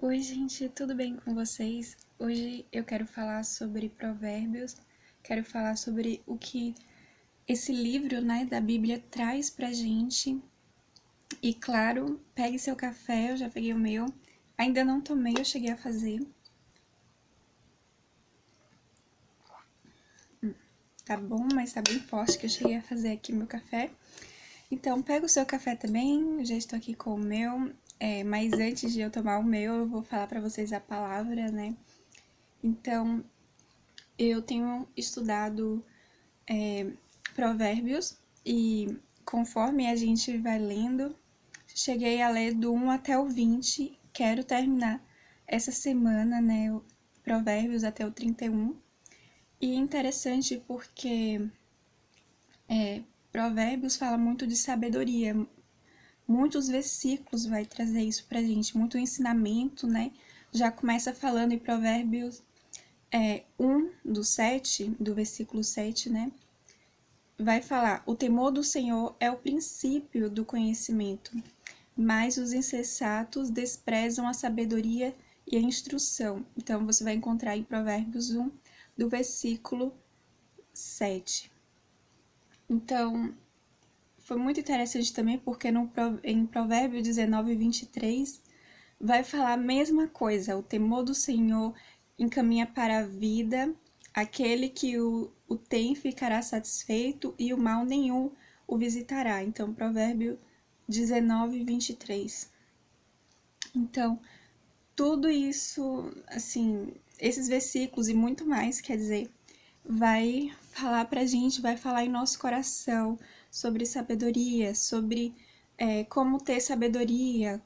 Oi, gente, tudo bem com vocês? Hoje eu quero falar sobre Provérbios, quero falar sobre o que esse livro, né, da Bíblia traz pra gente. E claro, pegue seu café, eu já peguei o meu. Ainda não tomei, eu cheguei a fazer. Tá bom, mas tá bem forte que eu cheguei a fazer aqui meu café. Então, pega o seu café também, eu já estou aqui com o meu. Mas antes de eu tomar o meu, eu vou falar pra vocês a palavra, né? Então, eu tenho estudado Provérbios e conforme a gente vai lendo, cheguei a ler do 1 até o 20. Quero terminar essa semana, né, o Provérbios até o 31. E é interessante porque Provérbios fala muito de sabedoria. Muitos versículos vai trazer isso pra gente, muito ensinamento, né? Já começa falando em Provérbios 1 do 7, do versículo 7, né? Vai falar: o temor do Senhor é o princípio do conhecimento, mas os insensatos desprezam a sabedoria e a instrução. Então, você vai encontrar em Provérbios 1, do versículo 7. Então, foi muito interessante também porque em Provérbios 19, 23, vai falar a mesma coisa. O temor do Senhor encaminha para a vida, aquele que o tem ficará satisfeito e o mal nenhum o visitará. Então, Provérbio 19, 23. Então, tudo isso, assim, esses versículos e muito mais, quer dizer, vai falar pra gente, vai falar em nosso coração sobre sabedoria, sobre como ter sabedoria.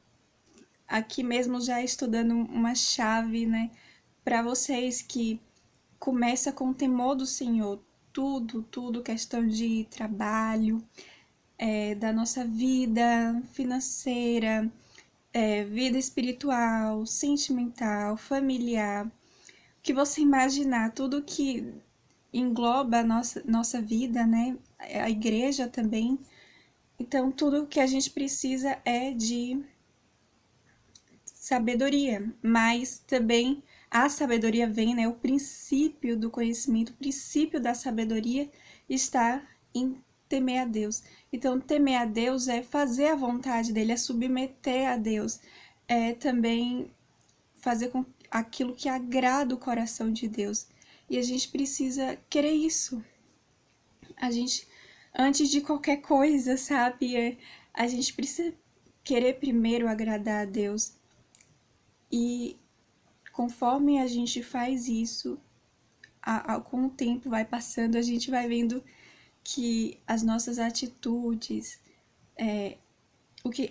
Aqui mesmo já estudando uma chave, né, para vocês que começa com o temor do Senhor, tudo, questão de trabalho, da nossa vida financeira, vida espiritual, sentimental, familiar, o que você imaginar, tudo que engloba a nossa vida, né? A igreja também. Então, tudo que a gente precisa é de sabedoria, mas também a sabedoria vem, né? O princípio do conhecimento, o princípio da sabedoria está em temer a Deus. Então, temer a Deus é fazer a vontade dele, é submeter a Deus, é também fazer com aquilo que agrada o coração de Deus. E a gente precisa querer isso. A gente, antes de qualquer coisa, sabe? A gente precisa querer primeiro agradar a Deus. E conforme a gente faz isso, com o tempo vai passando, a gente vai vendo que as nossas atitudes,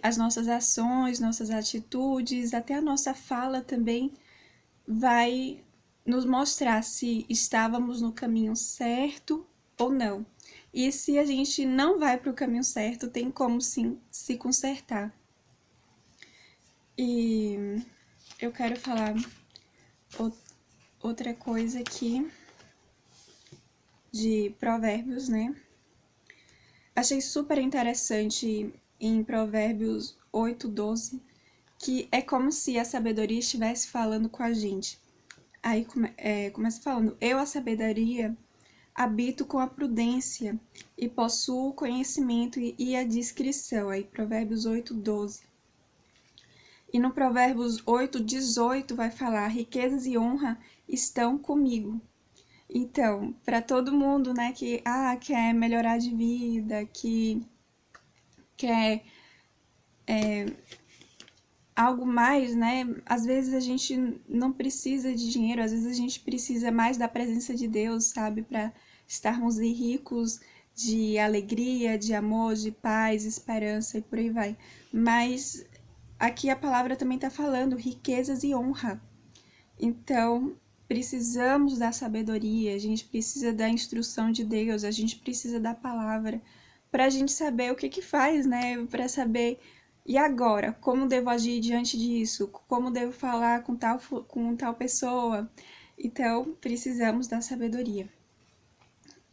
as nossas ações, nossas atitudes, até a nossa fala também vai nos mostrar se estávamos no caminho certo ou não. E se a gente não vai para o caminho certo, tem como sim se consertar. E eu quero falar outra coisa aqui de Provérbios, né? Achei super interessante em Provérbios 8:12, que é como se a sabedoria estivesse falando com a gente. Aí começa falando: eu, a sabedoria, habito com a prudência e possuo o conhecimento e a discrição. Aí, Provérbios 8:12. E no Provérbios 8:18 vai falar: riquezas e honra estão comigo. Então, para todo mundo, né, que quer melhorar de vida, que quer algo mais, né? Às vezes a gente não precisa de dinheiro, às vezes a gente precisa mais da presença de Deus, sabe, para estarmos ricos de alegria, de amor, de paz, esperança e por aí vai. Mas aqui a palavra também está falando riquezas e honra. Então, precisamos da sabedoria, a gente precisa da instrução de Deus, a gente precisa da palavra para a gente saber o que que faz, né? Para saber e agora, como devo agir diante disso? Como devo falar com tal pessoa? Então, precisamos da sabedoria.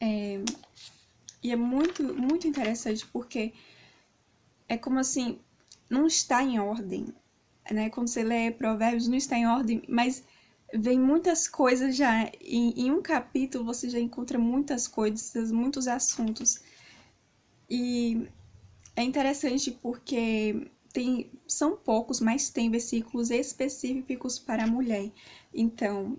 E é muito interessante porque é como assim, não está em ordem. né? Quando você lê Provérbios, não está em ordem, mas vem muitas coisas já. Em um capítulo você já encontra muitas coisas, muitos assuntos. E é interessante porque são poucos, mas tem versículos específicos para a mulher. Então,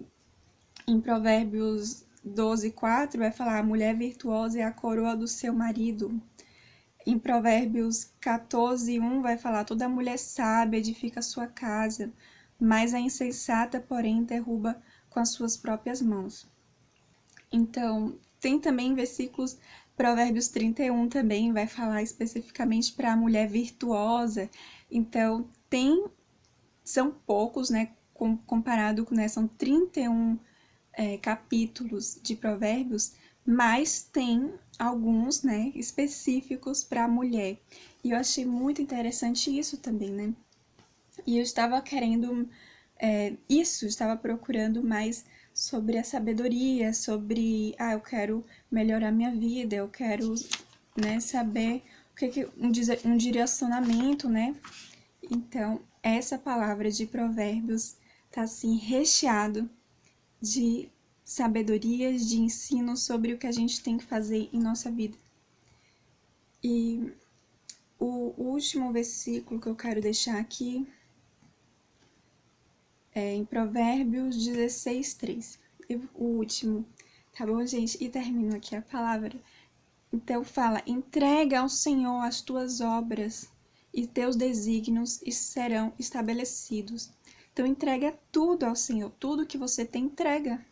em Provérbios 12:4 vai falar: a mulher virtuosa é a coroa do seu marido. Em Provérbios 14:1 vai falar: toda mulher sábia edifica sua casa, mas a insensata, porém, derruba com as suas próprias mãos. Então, tem também versículos, Provérbios 31 também vai falar especificamente para a mulher virtuosa. Então, são poucos, né, comparado com, né, são 31 capítulos de Provérbios, mas tem alguns, né, específicos para a mulher. E eu achei muito interessante isso também, né? E eu estava querendo estava procurando mais sobre a sabedoria, sobre, eu quero melhorar minha vida, eu quero, né, saber o que um direcionamento, né? Então, essa palavra de Provérbios tá assim recheado de sabedorias, de ensino sobre o que a gente tem que fazer em nossa vida. E o último versículo que eu quero deixar aqui é em Provérbios 16:3. O último, tá bom, gente? E termino aqui a palavra. Então fala: entrega ao Senhor as tuas obras e teus desígnios serão estabelecidos. Então entrega tudo ao Senhor, tudo que você tem, entrega.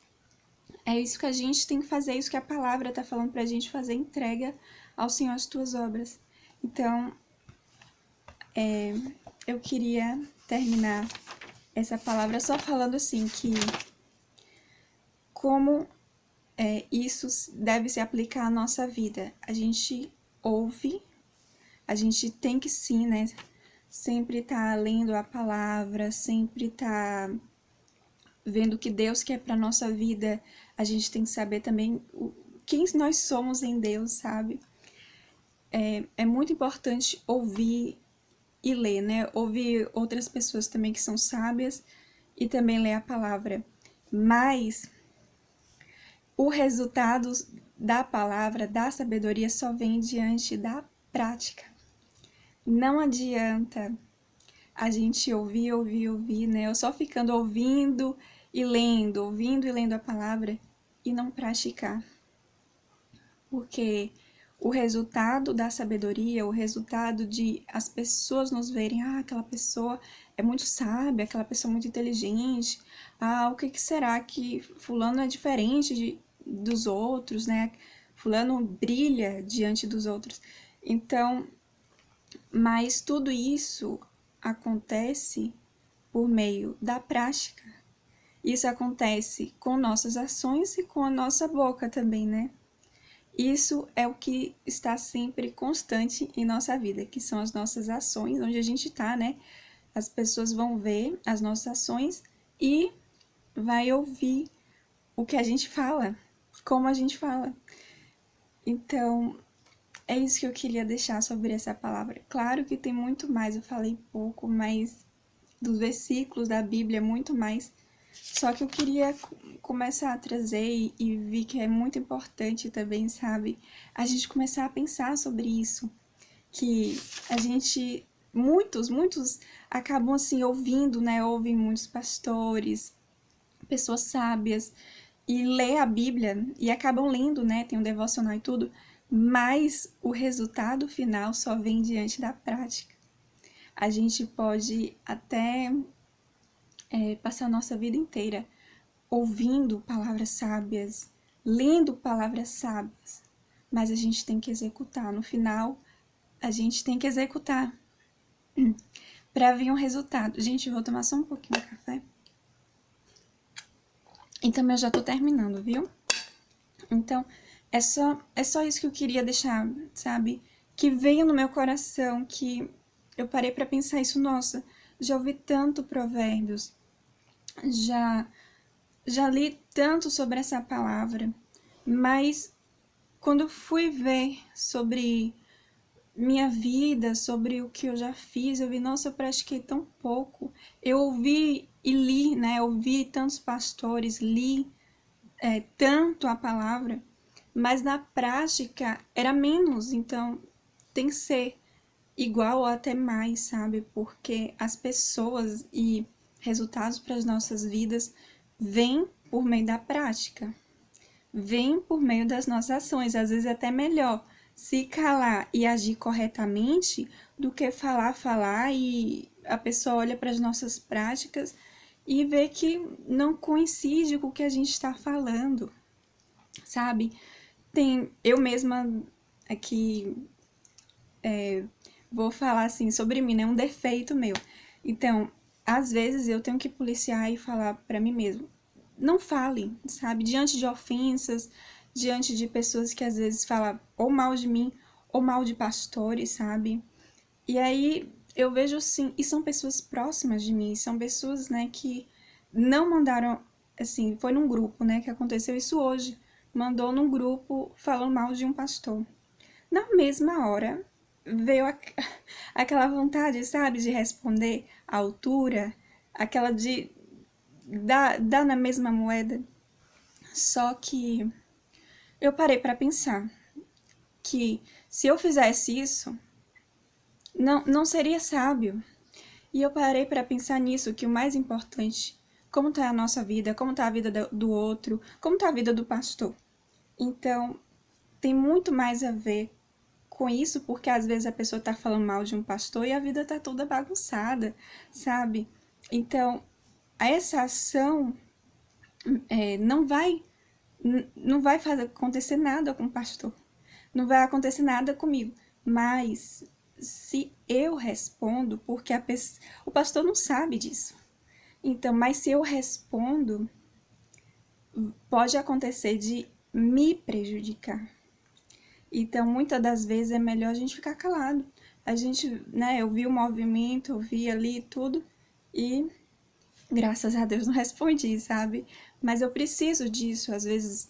É isso que a gente tem que fazer, é isso que a palavra está falando para a gente fazer, entrega ao Senhor as tuas obras. Então, eu queria terminar essa palavra só falando assim, que como isso deve se aplicar à nossa vida. A gente ouve, a gente tem que sim, né, sempre tá lendo a palavra, sempre tá vendo o que Deus quer para nossa vida. A gente tem que saber também quem nós somos em Deus, sabe? É muito importante ouvir e ler, né? Ouvir outras pessoas também que são sábias e também ler a palavra. Mas o resultado da palavra, da sabedoria, só vem diante da prática. Não adianta a gente ouvir, né? Eu só ficando ouvindo e lendo a palavra e não praticar. Porque o resultado da sabedoria, o resultado de as pessoas nos verem, aquela pessoa é muito sábia, aquela pessoa é muito inteligente, o que será que fulano é diferente dos outros, né? Fulano brilha diante dos outros. Então, mas tudo isso acontece por meio da prática. Isso acontece com nossas ações e com a nossa boca também, né? Isso é o que está sempre constante em nossa vida, que são as nossas ações, onde a gente está, né? As pessoas vão ver as nossas ações e vai ouvir o que a gente fala, como a gente fala. Então, é isso que eu queria deixar sobre essa palavra. Claro que tem muito mais, eu falei pouco, mas dos versículos da Bíblia, muito mais. Só que eu queria começar a trazer e vi que é muito importante também, sabe? A gente começar a pensar sobre isso. Que a gente, muitos acabam assim ouvindo, né? Ouvem muitos pastores, pessoas sábias, e lê a Bíblia e acabam lendo, né? Tem um devocional e tudo, mas o resultado final só vem diante da prática. A gente pode até passar a nossa vida inteira ouvindo palavras sábias, lendo palavras sábias, mas a gente tem que executar. No final, a gente tem que executar para vir um resultado. Gente, eu vou tomar só um pouquinho de café. E também eu já tô terminando, viu? Então, é só isso que eu queria deixar, sabe? Que veio no meu coração, que eu parei para pensar isso, nossa, já ouvi tanto provérbios, já li tanto sobre essa palavra, mas quando eu fui ver sobre minha vida, sobre o que eu já fiz, eu vi, nossa, eu pratiquei tão pouco. Eu ouvi e li, né? Ouvi tantos pastores, li tanto a palavra, mas na prática era menos, então tem que ser igual ou até mais, sabe? Porque as pessoas e resultados para as nossas vidas vêm por meio da prática, vêm por meio das nossas ações, às vezes até melhor se calar e agir corretamente do que falar e a pessoa olha para as nossas práticas e vê que não coincide com o que a gente está falando, sabe? Tem eu mesma aqui vou falar assim sobre mim, né? Um defeito meu. Então, às vezes eu tenho que policiar e falar para mim mesmo, não fale, sabe? Diante de ofensas, diante de pessoas que às vezes falam ou mal de mim ou mal de pastores, sabe? E aí eu vejo assim, e são pessoas próximas de mim, são pessoas, né, que não mandaram, assim, foi num grupo, né, que aconteceu isso hoje, mandou num grupo falando mal de um pastor. Na mesma hora, veio aquela vontade, sabe, de responder à altura, aquela de dar na mesma moeda. Só que eu parei para pensar que se eu fizesse isso, não seria sábio. E eu parei para pensar nisso, que o mais importante, como está a nossa vida, como está a vida do outro, como está a vida do pastor. Então, tem muito mais a ver com isso, porque às vezes a pessoa tá falando mal de um pastor e a vida tá toda bagunçada, sabe? Então, essa ação não vai fazer acontecer nada com o pastor, não vai acontecer nada comigo, mas se eu respondo, porque o pastor não sabe disso, então, mas se eu respondo, pode acontecer de me prejudicar. Então, muitas das vezes é melhor a gente ficar calado. A gente, né, eu vi o movimento, eu vi ali tudo e graças a Deus não respondi, sabe? Mas eu preciso disso. Às vezes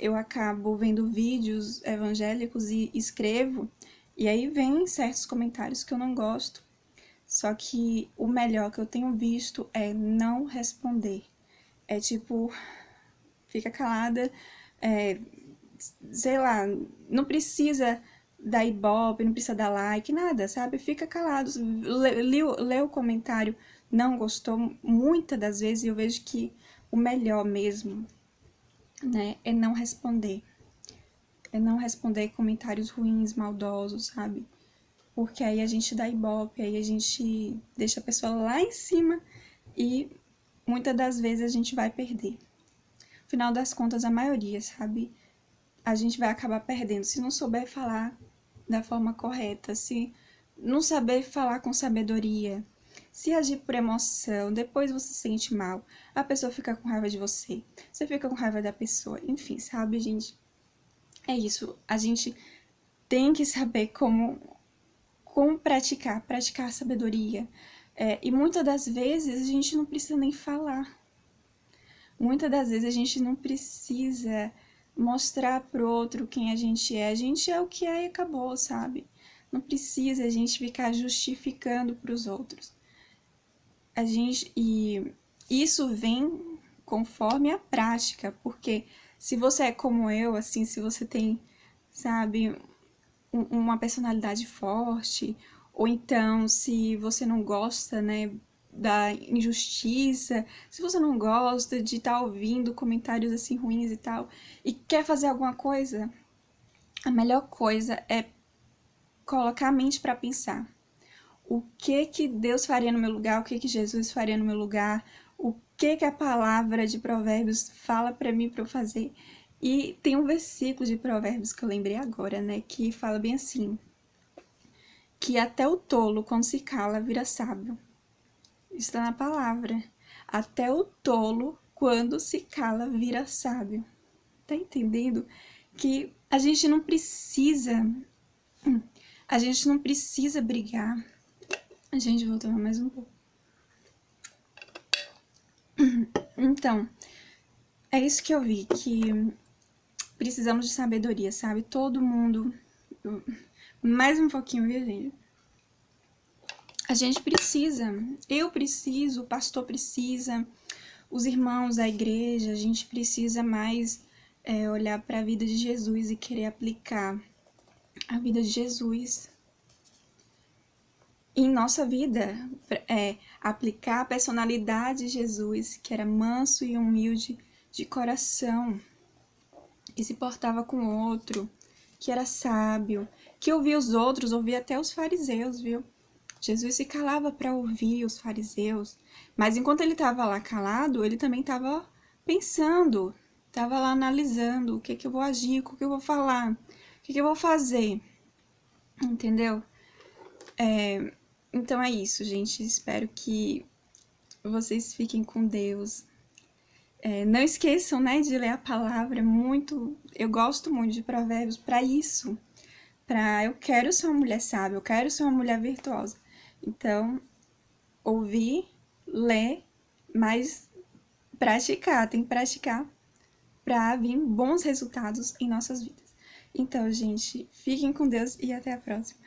eu acabo vendo vídeos evangélicos e escrevo, e aí vem certos comentários que eu não gosto. Só que o melhor que eu tenho visto é não responder. É tipo, fica calada, é, sei lá, não precisa dar ibope, não precisa dar like, nada, sabe? Fica calado, lê o comentário, não gostou, muitas das vezes eu vejo que o melhor mesmo, né, é não responder. É não responder comentários ruins, maldosos, sabe? Porque aí a gente dá ibope, aí a gente deixa a pessoa lá em cima e muitas das vezes a gente vai perder. Afinal das contas, a maioria, sabe? A gente vai acabar perdendo se não souber falar da forma correta, se não saber falar com sabedoria, se agir por emoção, depois você se sente mal, a pessoa fica com raiva de você, você fica com raiva da pessoa, enfim, sabe, gente? É isso, a gente tem que saber como praticar a sabedoria. E muitas das vezes a gente não precisa nem falar. Muitas das vezes a gente não precisa mostrar pro outro quem a gente é o que é e acabou, sabe? Não precisa a gente ficar justificando para os outros. E isso vem conforme a prática, porque se você é como eu, assim, se você tem, sabe, uma personalidade forte, ou então se você não gosta, né, da injustiça, se você não gosta de estar ouvindo comentários assim ruins e tal, e quer fazer alguma coisa, a melhor coisa é colocar a mente para pensar. O que Deus faria no meu lugar? O que Jesus faria no meu lugar? O que a palavra de Provérbios fala para mim para eu fazer? E tem um versículo de Provérbios que eu lembrei agora, né, que fala bem assim: que até o tolo, quando se cala, vira sábio. Está na palavra. Até o tolo, quando se cala, vira sábio. Tá entendendo? Que a gente não precisa brigar. A gente vou tomar mais um pouco. Então, é isso que eu vi, que precisamos de sabedoria, sabe? Todo mundo, Mais um pouquinho, viu, gente? A gente precisa, eu preciso, o pastor precisa, os irmãos da igreja, a gente precisa mais olhar para a vida de Jesus e querer aplicar a vida de Jesus em nossa vida, aplicar a personalidade de Jesus, que era manso e humilde de coração, que se portava com o outro, que era sábio, que ouvia os outros, ouvia até os fariseus, viu? Jesus se calava para ouvir os fariseus, mas enquanto ele estava lá calado, ele também estava pensando, estava lá analisando o que eu vou agir, o que eu vou falar, o que eu vou fazer, entendeu? Então é isso, gente. Espero que vocês fiquem com Deus. Não esqueçam, né, de ler a palavra. Eu gosto muito de Provérbios para isso. Eu quero ser uma mulher sábia, eu quero ser uma mulher virtuosa. Então, ouvir, ler, mas praticar. Tem que praticar para vir bons resultados em nossas vidas. Então, gente, fiquem com Deus e até a próxima.